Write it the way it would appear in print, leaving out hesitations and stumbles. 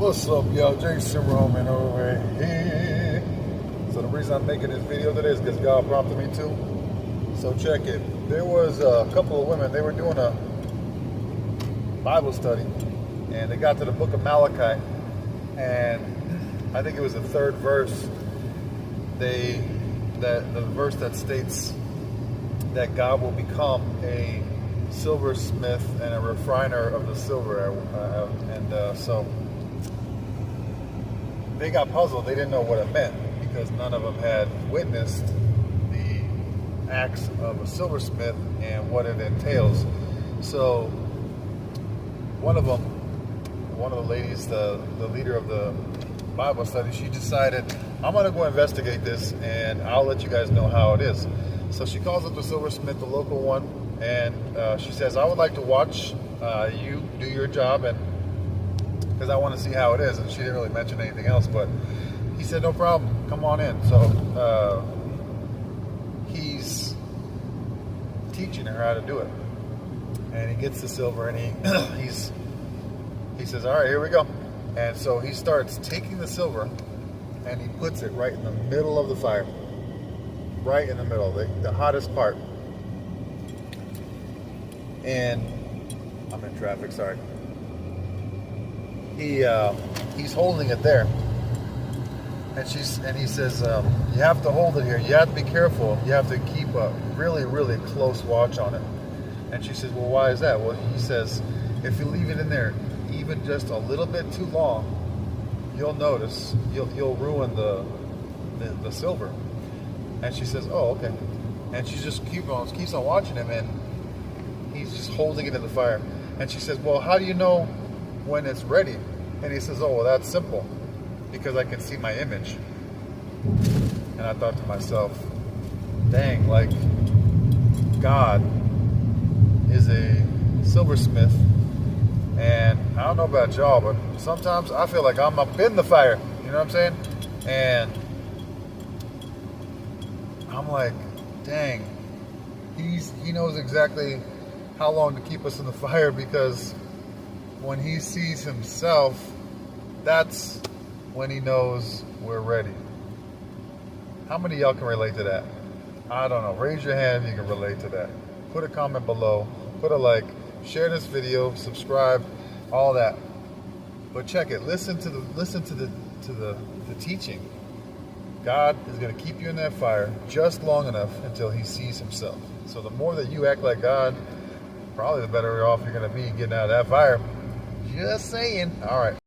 What's up, y'all? Jason Roman over here. So the reason I'm making this video today is because God prompted me to. So check it. There was a couple of women. They were doing a Bible study, and they got to the book of Malachi, and I think it was the third verse. The verse that states that God will become a silversmith and a refiner of the silver, so they got puzzled. They didn't know what it meant because none of them had witnessed the acts of a silversmith and what it entails. So one of the ladies, the leader of the Bible study, she decided, I'm going to go investigate this and I'll let you guys know how it is. So she calls up the silversmith, the local one, and she says, I would like to watch you do your job, and because I want to see how it is. And she didn't really mention anything else, but he said, no problem, come on in. So he's teaching her how to do it, and he gets the silver, and he says, all right, here we go. And so he starts taking the silver and he puts it right in the middle of the fire, right in the middle, the hottest part. And I'm in traffic, sorry. He's holding it there, and he says, you have to hold it here. You have to be careful. You have to keep a really, really close watch on it. And she says, well, why is that? Well, he says, if you leave it in there even just a little bit too long, you'll notice you'll ruin the silver. And she says, oh, okay. And she just keeps on watching him, and he's just holding it in the fire. And she says, well, how do you know when it's ready? And he says, oh, well, that's simple, because I can see my image. And I thought to myself, dang, like, God is a silversmith, and I don't know about y'all, but sometimes I feel like I'm up in the fire, you know what I'm saying? And I'm like, dang, he knows exactly how long to keep us in the fire, because when he sees himself, that's when he knows we're ready. How many of y'all can relate to that? I don't know. Raise your hand if you can relate to that. Put a comment below. Put a like. Share this video. Subscribe. All that. But check it. Listen to the teaching. God is going to keep you in that fire just long enough until he sees himself. So the more that you act like God, probably the better off you're going to be getting out of that fire. Just saying. All right.